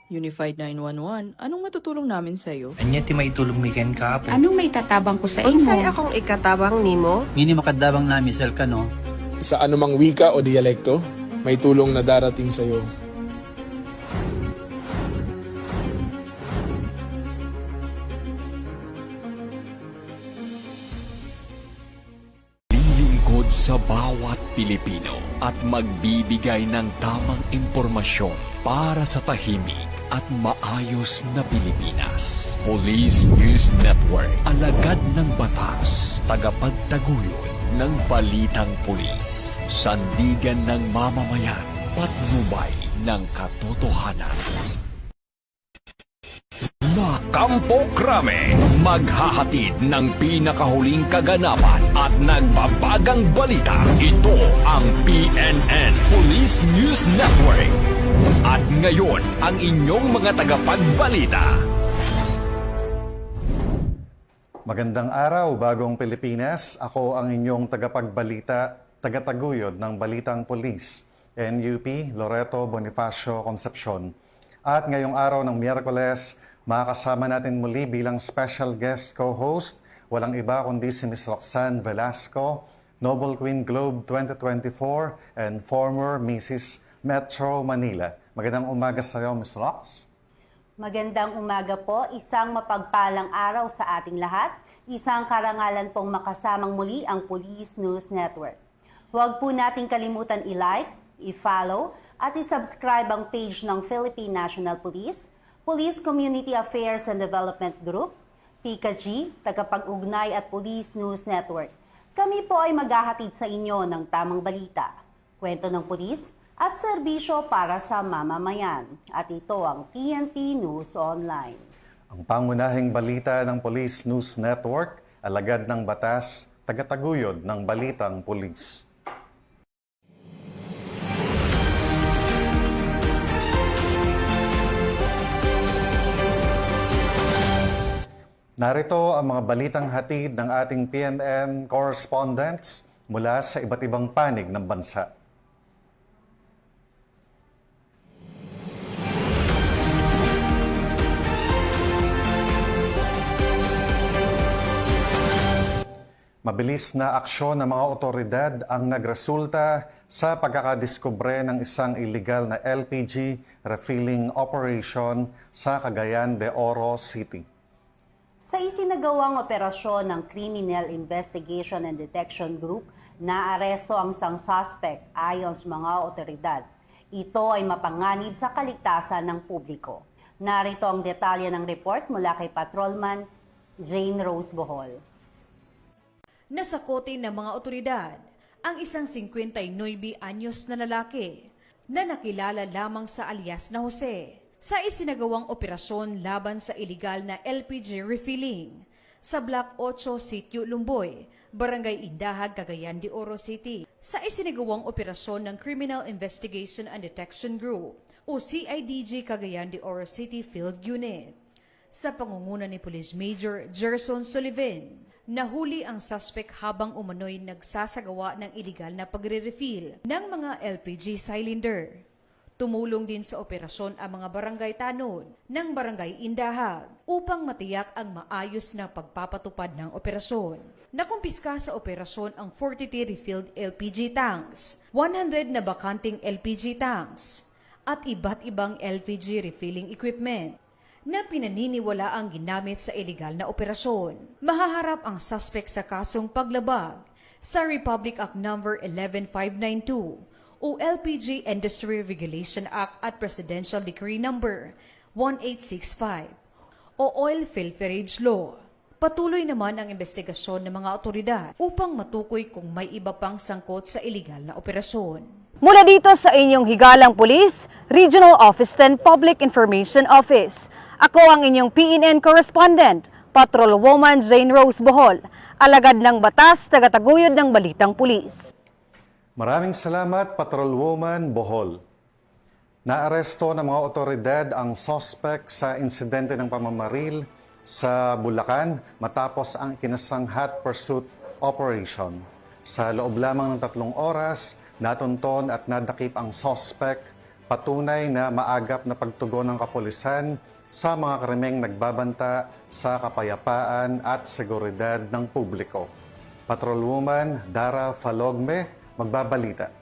Unified 911, anong matutulong namin sa'yo? Anya ti maitulong mi ken kahapon. Anong may tatabang ko sa imo? Unsay akong ikatabang nimo? Ngini makadabang na misal ka no? Sa anumang wika o dialekto, may tulong na darating sa iyo. Lilingkod sa bawat Pilipino at magbibigay ng tamang impormasyon para sa tahimik at maayos na Pilipinas. Police News Network, alagad ng batas, tagapagtaguyod ng balitang pulis, sandigan ng mamamayan, patnubay ng katotohanan. La Campo Crame, maghahatid ng pinakahuling kaganapan at nagbabagang balita. Ito ang PNN Police News Network. At ngayon, ang inyong mga tagapagbalita. Magandang araw, Bagong Pilipinas. Ako ang inyong tagapagbalita, tagataguyod ng Balitang Pulis, NUP Loreto Bonifacio Concepcion. At ngayong araw ng Miyerkules, makakasama natin muli bilang special guest co-host, walang iba kundi si Ms. Roxanne Velasco, Noble Queen Globe 2024 and former Mrs. Metro Manila. Magandang umaga sa iyo, Ms. Rox. Magandang umaga po, isang mapagpalang araw sa ating lahat, isang karangalan pong makasamang muli ang Police News Network. Huwag po nating kalimutan i-like, i-follow at i-subscribe ang page ng Philippine National Police, Police Community Affairs and Development Group, PCAG, Tagapag-ugnay at Police News Network. Kami po ay maghahatid sa inyo ng tamang balita, kwento ng pulis at serbisyo para sa mamamayan. At ito ang PNP News Online. Ang pangunahing balita ng Police News Network, alagad ng batas, tagataguyod ng balitang pulis. Narito ang mga balitang hatid ng ating PNN correspondents mula sa iba't ibang panig ng bansa. Mabilis na aksyon ng mga otoridad ang nagresulta sa pagkakadiskubre ng isang illegal na LPG refilling operation sa Cagayan de Oro City. Sa isinagawang operasyon ng Criminal Investigation and Detection Group, naaresto ang isang suspect ayon sa mga otoridad. Ito ay mapanganib sa kaligtasan ng publiko. Narito ang detalye ng report mula kay Patrolman Jane Rose Bohol. Nasakote ng mga otoridad ang isang 59 anyos na lalaki na nakilala lamang sa alias na Jose sa isinagawang operasyon laban sa iligal na LPG refilling sa Block 8 Sitio Lumboy, Barangay Indahag, Cagayan de Oro City. Sa isinagawang operasyon ng Criminal Investigation and Detection Group o CIDG Cagayan de Oro City Field Unit. Sa pangunguna ni Police Major Gerson Sullivan, nahuli ang suspect habang umano'y nagsasagawa ng iligal na pagre-refill ng mga LPG cylinder. Tumulong din sa operasyon ang mga barangay tanod ng Barangay Indahag upang matiyak ang maayos na pagpapatupad ng operasyon. Nakumpiska sa operasyon ang 43 refilled LPG tanks, 100 na bakanting LPG tanks, at iba't ibang LPG refilling equipment na pinaniniwala ang ginamit sa iligal na operasyon. Mahaharap ang suspect sa kasong paglabag sa Republic Act No. 11592 o LPG Industry Regulation Act at Presidential Decree No. 1865 o Oil Pilferage Law. Patuloy naman ang investigasyon ng mga otoridad upang matukoy kung may iba pang sangkot sa iligal na operasyon. Mula dito sa inyong higalang pulis, Regional Office 10 Public Information Office. Ako ang inyong PNN correspondent, Patrolwoman Jane Rose Bohol, alagad ng batas, tagataguyod ng balitang pulis. Maraming salamat, Patrolwoman Bohol. Naaresto ng mga otoridad ang suspect sa insidente ng pamamaril sa Bulacan matapos ang kinasang hot pursuit operation. Sa loob lamang ng 3 oras, natunton at nadakip ang suspect patunay na maagap na pagtugon ng kapulisan sa mga krimeng nagbabanta sa kapayapaan at seguridad ng publiko. Patrolwoman Dara Falogme, magbabalita.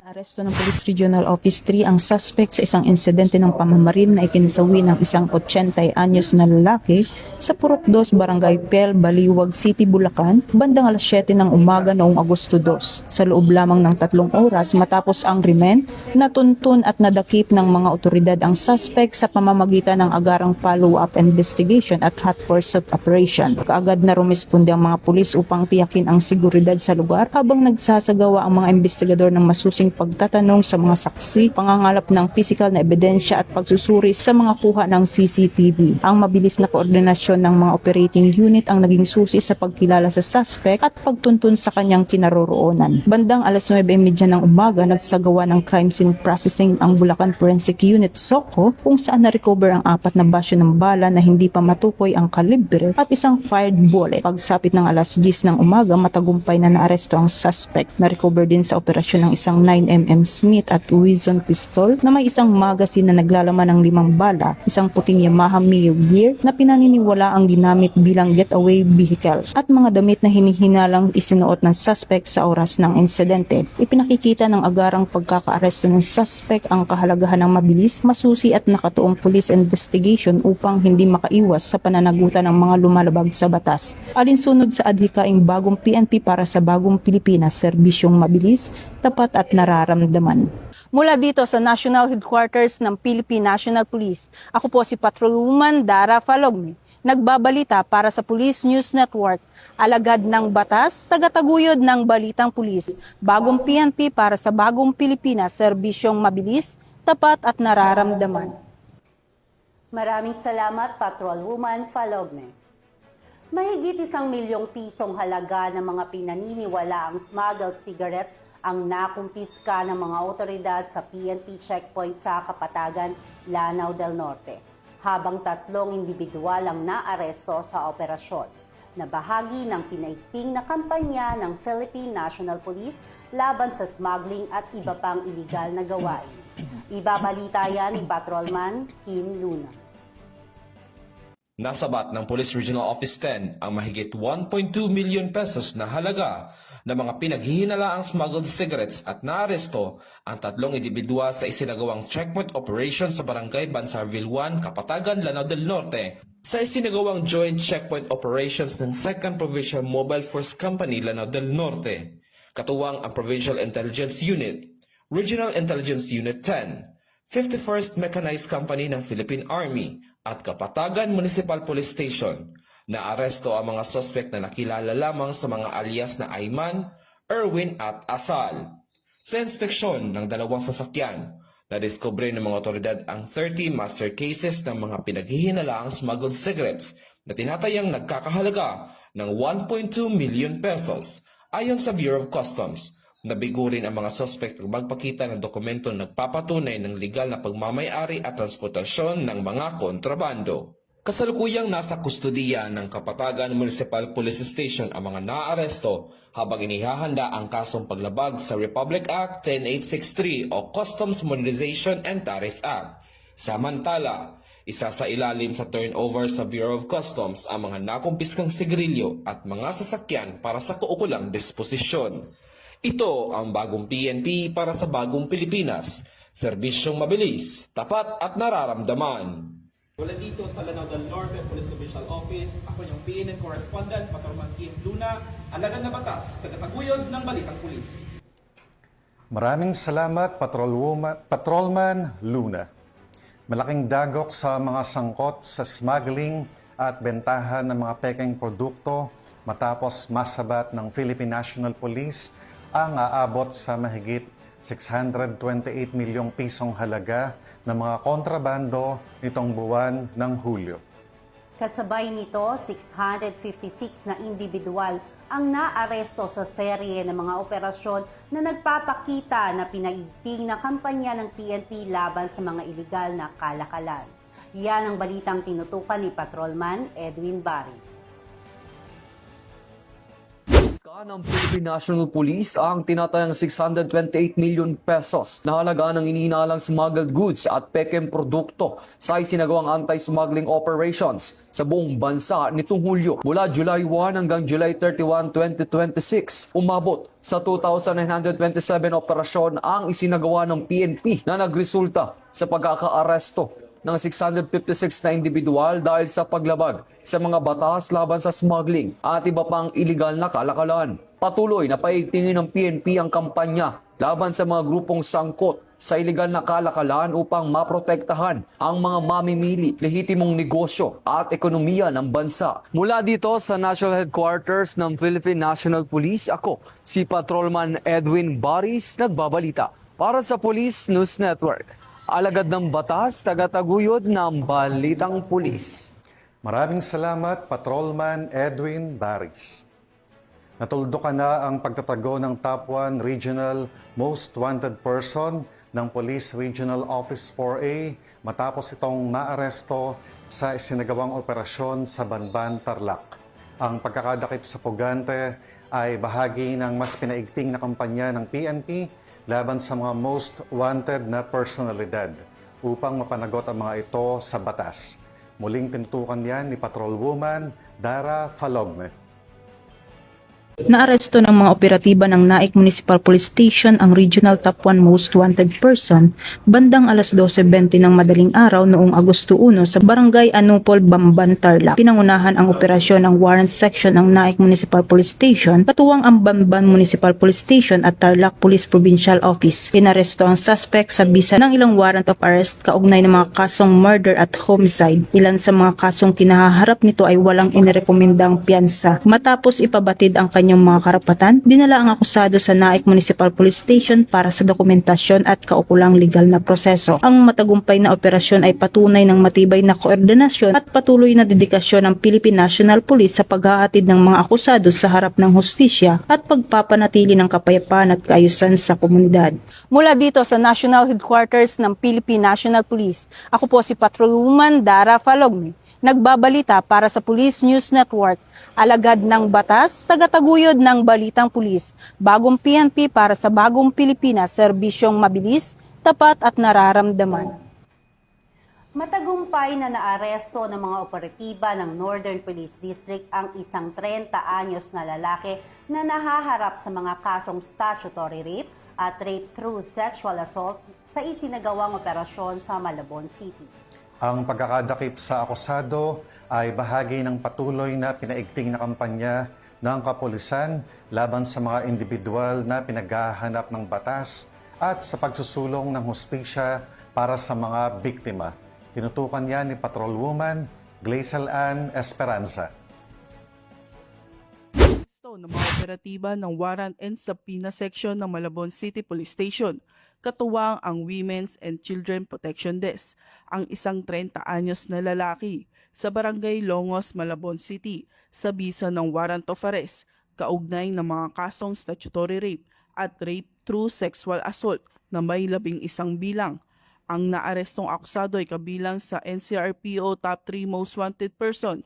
Aresto ng Police Regional Office 3 ang suspect sa isang insidente ng pamamaril na ikinasawi ng isang 80 anyos na lalaki sa Purok 2, Barangay Pel, Baliwag City, Bulacan, bandang alas 7 ng umaga noong Agosto 2. Sa loob lamang ng 3 oras matapos ang krimen, natuntun at nadakip ng mga otoridad ang suspect sa pamamagitan ng agarang follow-up investigation at hot pursuit operation. Kaagad na rumisponde ang mga pulis upang tiyakin ang seguridad sa lugar habang nagsasagawa ang mga investigador ng masusing pagtatanong sa mga saksi, pangangalap ng physical na ebidensya at pagsusuri sa mga kuha ng CCTV. Ang mabilis na koordinasyon ng mga operating unit ang naging susi sa pagkilala sa suspect at pagtuntun sa kanyang kinaroroonan. Bandang alas 9:30 ng umaga, nagsagawa ng crime scene processing ang Bulacan Forensic Unit SOCO kung saan na-recover ang 4 na basyo ng bala na hindi pa matukoy ang kalibre at isang fired bullet. Pagsapit ng alas 10 ng umaga, matagumpay na naaresto ang suspect. Na-recover din sa operasyon ng isang 9mm Smith at Wesson pistol na may isang magazine na naglalaman ng 5 bala, isang puting Yamaha Mio gear na pinaniniwala ang ginamit bilang getaway vehicle at mga damit na hinihinalang isinuot ng suspect sa oras ng insidente. Ipinakikita ng agarang pagkakaaresto ng suspect ang kahalagahan ng mabilis, masusi at nakatuong police investigation upang hindi makaiwas sa pananagutan ng mga lumalabag sa batas. Alinsunod sa adhikaing bagong PNP para sa bagong Pilipinas, serbisyong mabilis, tapat at nararamdaman. Mula dito sa National Headquarters ng Philippine National Police, ako po si Patrolwoman Dara Falogme, nagbabalita para sa Police News Network, alagad ng batas, tagataguyod ng balitang pulis, bagong PNP para sa bagong Pilipinas, serbisyong mabilis, tapat at nararamdaman. Maraming salamat, Patrolwoman Falogme. Mahigit 1 milyong pisong halaga ng mga pinaniniwalaang smuggled cigarettes ang nakumpiska ng mga otoridad sa PNP checkpoint sa Kapatagan, Lanao del Norte, habang 3 individual ang naaresto sa operasyon na bahagi ng pinaigting na kampanya ng Philippine National Police laban sa smuggling at iba pang iligal na gawain. Ibabalita yan ni Patrolman Kim Luna. Nasabat ng Police Regional Office 10 ang mahigit 1.2 million pesos na halaga ng mga pinaghihinalaang smuggled cigarettes at naaresto ang 3 individual sa isinagawang checkpoint operation sa Barangay Bansarville 1, Kapatagan, Lanao del Norte sa isinagawang joint checkpoint operations ng 2nd Provincial Mobile Force Company, Lanao del Norte, katuwang ang Provincial Intelligence Unit, Regional Intelligence Unit 10, 51st Mechanized Company ng Philippine Army at Kapatagan Municipal Police Station. Naaresto ang mga suspect na nakilala lamang sa mga alias na Ayman, Erwin at Asal. Sa inspeksyon ng 2 sasakyan, nadiskubre ng mga otoridad ang 30 master cases ng mga pinaghihinalaang smuggled cigarettes na tinatayang nagkakahalaga ng 1.2 million pesos. Ayon sa Bureau of Customs, nabigo rin ang mga suspect ng magpakita ng dokumento na nagpapatunay ng legal na pagmamayari at transportasyon ng mga kontrabando. Kasalukuyang nasa kustodiya ng Kapatagan Municipal Police Station ang mga naaresto habang inihahanda ang kasong paglabag sa Republic Act 10863 o Customs Modernization and Tariff Act. Samantala, isa sa ilalim sa turnover sa Bureau of Customs ang mga nakumpiskang sigarilyo at mga sasakyan para sa kaukulang disposisyon. Ito ang bagong PNP para sa bagong Pilipinas, serbisyong mabilis, tapat at nararamdaman. Wala dito sa Lanao del Norte Police Official Office, ako yung PNN Correspondent, Patrolman Kim Luna, alagad na batas, tagataguyod ng Balitang Pulis. Maraming salamat, Patrolman Luna. Malaking dagok sa mga sangkot sa smuggling at bentahan ng mga pekeng produkto matapos masabat ng Philippine National Police ang aabot sa mahigit 628 milyong pisong halaga ng mga kontrabando nitong buwan ng Hulyo. Kasabay nito, 656 na individual ang naaresto sa serye ng mga operasyon na nagpapakita na pinaigting na kampanya ng PNP laban sa mga iligal na kalakalan. Yan ang balitang tinutukan ni Patrolman Edwin Baris. ng Philippine National Police ang tinatayang 628 million pesos na halaga ng inihinalang smuggled goods at pekem produkto sa isinagawang anti-smuggling operations sa buong bansa nitong Hulyo. Mula July 1 hanggang July 31, 2026, umabot sa 2,927 operasyon ang isinagawa ng PNP na nagresulta sa pagkakaaresto ng 656 na individual dahil sa paglabag sa mga batas laban sa smuggling at iba pang iligal na kalakalan. Patuloy na paigtingin ng PNP ang kampanya laban sa mga grupong sangkot sa iligal na kalakalan upang maprotektahan ang mga mamimili, lehitimong negosyo at ekonomiya ng bansa. Mula dito sa National Headquarters ng Philippine National Police, ako si Patrolman Edwin Baris, nagbabalita para sa Police News Network. Alagad ng batas, tagataguyod ng Balitang Pulis. Maraming salamat, Patrolman Edwin Baris. Natuldukan na ang pagtatago ng Top 1 Regional Most Wanted Person ng Police Regional Office 4A matapos itong maaresto sa isinagawang operasyon sa Banban, Tarlac. Ang pagkakadakip sa pugante ay bahagi ng mas pinaigting na kampanya ng PNP laban sa mga most wanted na personalidad upang mapanagot ang mga ito sa batas. Muling tinutukan yan ni Patrolwoman Dara Falogme. Naaresto ng mga operatiba ng Naik Municipal Police Station ang Regional Top 1 Most Wanted Person bandang alas 12:20 ng madaling araw noong Agosto 1 sa Barangay Anupol, Bamban, Tarlac. Pinangunahan ang operasyon ng Warrant Section ng Naik Municipal Police Station, katuwang ang Bamban Municipal Police Station at Tarlac Police Provincial Office. Inaresto ang suspect sa bisa ng ilang warrant of arrest kaugnay ng mga kasong murder at homicide. Ilan sa mga kasong kinahaharap nito ay walang inirekomendang piyansa. Matapos ipabatid ang kanyang mga karapatan, dinala ang akusado sa Naik Municipal Police Station para sa dokumentasyon at kaukulang legal na proseso. Ang matagumpay na operasyon ay patunay ng matibay na koordinasyon at patuloy na dedikasyon ng Philippine National Police sa paghahatid ng mga akusado sa harap ng hustisya at pagpapanatili ng kapayapaan at kaayusan sa komunidad. Mula dito sa National Headquarters ng Philippine National Police, ako po si Patrolwoman Dara Falogme. Nagbabalita para sa Police News Network, alagad ng batas, tagataguyod ng Balitang Pulis, bagong PNP para sa bagong Pilipinas, serbisyong mabilis, tapat at nararamdaman. Matagumpay na naaresto ng mga operatiba ng Northern Police District ang isang 30 anyos na lalaki na nahaharap sa mga kasong statutory rape at rape through sexual assault sa isinagawang operasyon sa Malabon City. Ang pagkakadakip sa akusado ay bahagi ng patuloy na pinaigting na kampanya ng kapulisan laban sa mga individual na pinaghahanap ng batas at sa pagsusulong ng hustisya para sa mga biktima. Tinutukan yan ni Patrolwoman Glazel Ann Esperanza. Ng mga operatiba ng Warrant and Subpoena Section ng Malabon City Police Station, katuwang ang Women's and Children Protection Desk, ang isang 30 anyos na lalaki sa Barangay Longos, Malabon City sa bisa ng warrant of arrest, kaugnay ng mga kasong statutory rape at rape through sexual assault na may 11 bilang. Ang naarestong akusado ay kabilang sa NCRPO Top 3 Most Wanted Person,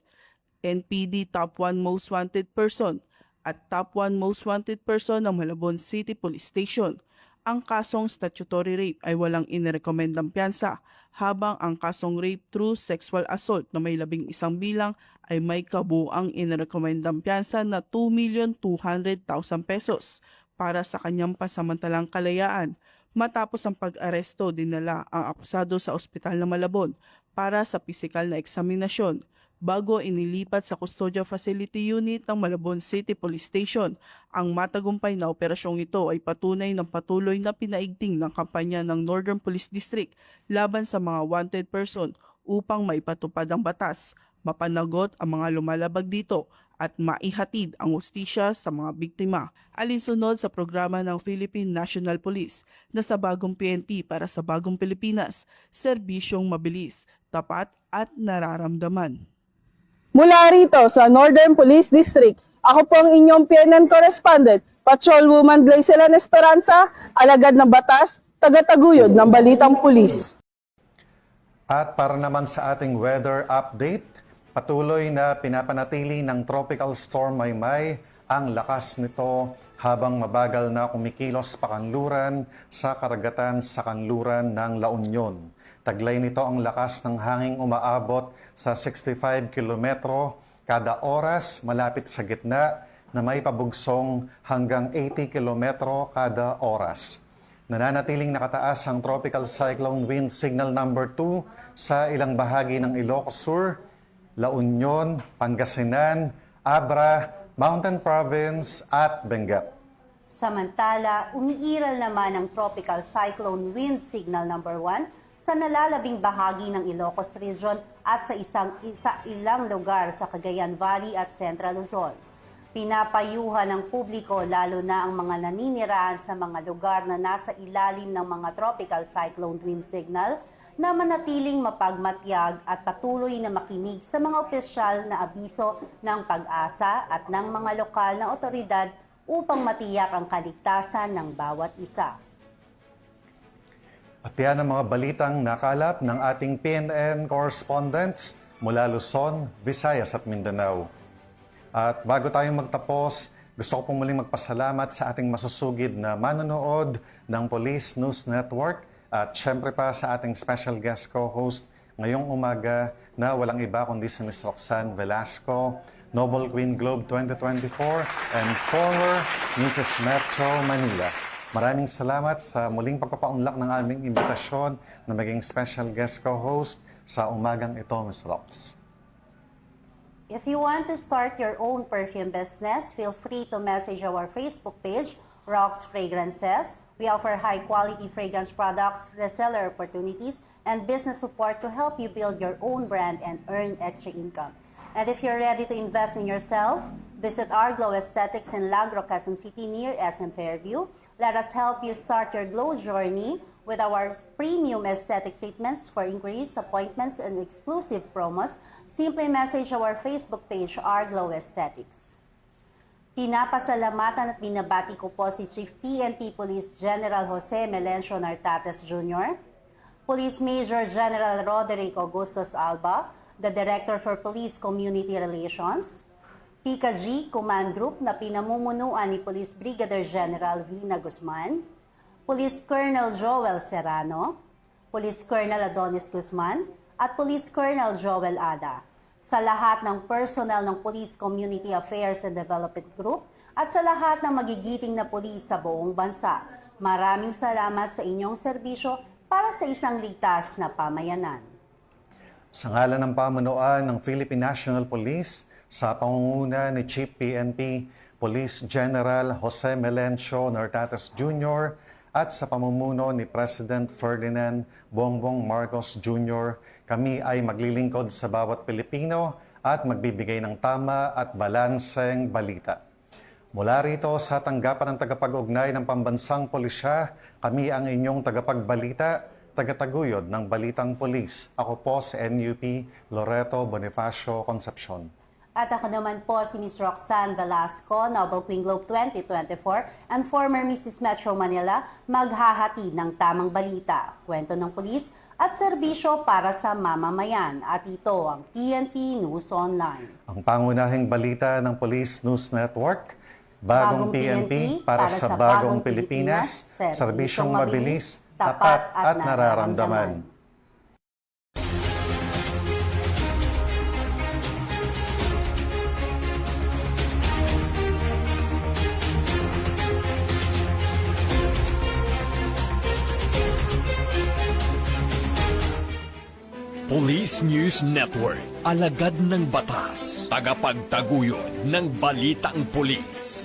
NPD Top 1 Most Wanted Person, at Top 1 Most Wanted Person ng Malabon City Police Station. Ang kasong statutory rape ay walang inirekomendang piyansa, habang ang kasong rape through sexual assault na may 11 bilang ay may kabuang inirekomendang piyansa na 2,200,000 pesos para sa kanyang pasamantalang kalayaan. Matapos ang pag-aresto, dinala ang akusado sa ospital ng Malabon para sa pisikal na eksaminasyon, bago inilipat sa Custodia Facility Unit ng Malabon City Police Station. Ang matagumpay na operasyong ito ay patunay ng patuloy na pinaigting ng kampanya ng Northern Police District laban sa mga wanted person upang maipatupad ang batas, mapanagot ang mga lumalabag dito at maihatid ang hustisya sa mga biktima. Alinsunod sa programa ng Philippine National Police na sa bagong PNP para sa bagong Pilipinas, serbisyong mabilis, tapat at nararamdaman. Mula rito sa Northern Police District, ako po ang inyong PNN correspondent, Patrolwoman Glazel Ann Esperanza, alagad ng batas, tagataguyod ng Balitang Pulis. At para naman sa ating weather update, patuloy na pinapanatili ng Tropical Storm Maymay ang lakas nito habang mabagal na kumikilos pakanluran sa karagatan sa kanluran ng La Union. Taglay nito ang lakas ng hanging umaabot sa 65 kilometro kada oras malapit sa gitna na may pabugsong hanggang 80 kilometro kada oras. Nananatiling nakataas ang Tropical Cyclone Wind Signal number 2 sa ilang bahagi ng Ilocos Sur, La Union, Pangasinan, Abra, Mountain Province at Benguet. Samantala, umiiral naman ang Tropical Cyclone Wind Signal number 1 sa nalalabing bahagi ng Ilocos Region at sa ilang lugar sa Cagayan Valley at Central Luzon. Pinapayuhan ng publiko lalo na ang mga naninirahan sa mga lugar na nasa ilalim ng mga Tropical Cyclone Wind Signal na manatiling mapagmatyag at patuloy na makinig sa mga opisyal na abiso ng Pag-asa at ng mga lokal na otoridad upang matiyak ang kaligtasan ng bawat isa. At yan ang mga balitang nakalap ng ating PNN correspondents mula Luzon, Visayas at Mindanao. At bago tayong magtapos, gusto ko pong muling magpasalamat sa ating masusugid na manonood ng Police News Network at syempre pa sa ating special guest co-host ngayong umaga na walang iba kundi si Ms. Roxanne Velasco, Noble Queen Globe 2024 and former Mrs. Metro Manila. Maraming salamat sa muling pagpapaunlak ng aming imbitasyon na maging special guest co-host sa umagang ito, Ms. Rox. If you want to start your own perfume business, feel free to message our Facebook page, Rox Fragrances. We offer high-quality fragrance products, reseller opportunities, and business support to help you build your own brand and earn extra income. And if you're ready to invest in yourself, visit our Glow Aesthetics in Lagro, Quezon City near SM Fairview. Let us help you start your glow journey with our premium aesthetic treatments. For inquiries, appointments, and exclusive promos, simply message our Facebook page, Our Glow Aesthetics. Pinapasalamatan at binabati ko po si Chief PNP Police General Jose Melencio Nartates Jr., Police Major General Roderick Augustos Alba, the Director for Police Community Relations, PICA-G Command Group na pinamumunuan ni Police Brigadier General Vina Guzman, Police Colonel Joel Serrano, Police Colonel Adonis Guzman, at Police Colonel Joel Ada. Sa lahat ng personnel ng Police Community Affairs and Development Group at sa lahat ng magigiting na pulis sa buong bansa, maraming salamat sa inyong serbisyo para sa isang ligtas na pamayanan. Sa ngalan ng pamunuan ng Philippine National Police, sa pangunguna ni Chief PNP Police General Jose Melencio Nartates Jr. at sa pamumuno ni President Ferdinand Bongbong Marcos Jr., kami ay maglilingkod sa bawat Pilipino at magbibigay ng tama at balanseng balita. Mula rito sa tanggapan ng tagapag-ugnay ng Pambansang Pulisya, kami ang inyong tagapagbalita, tagataguyod ng Balitang Pulis. Ako po si NUP Loreto Bonifacio Concepcion. At ako naman po si Ms. Roxanne Velasco, Noble Queen Globe 2024 and former Mrs. Metro Manila, maghahati ng tamang balita, kwento ng pulis at serbisyo para sa mamamayan. At ito ang PNP News Online. Ang pangunahing balita ng Police News Network, Bagong PNP para sa bagong Pilipinas, serbisyong mabilis, tapat at nararamdaman. Police News Network, alagad ng batas, tagapagtaguyod ng balitang pulis.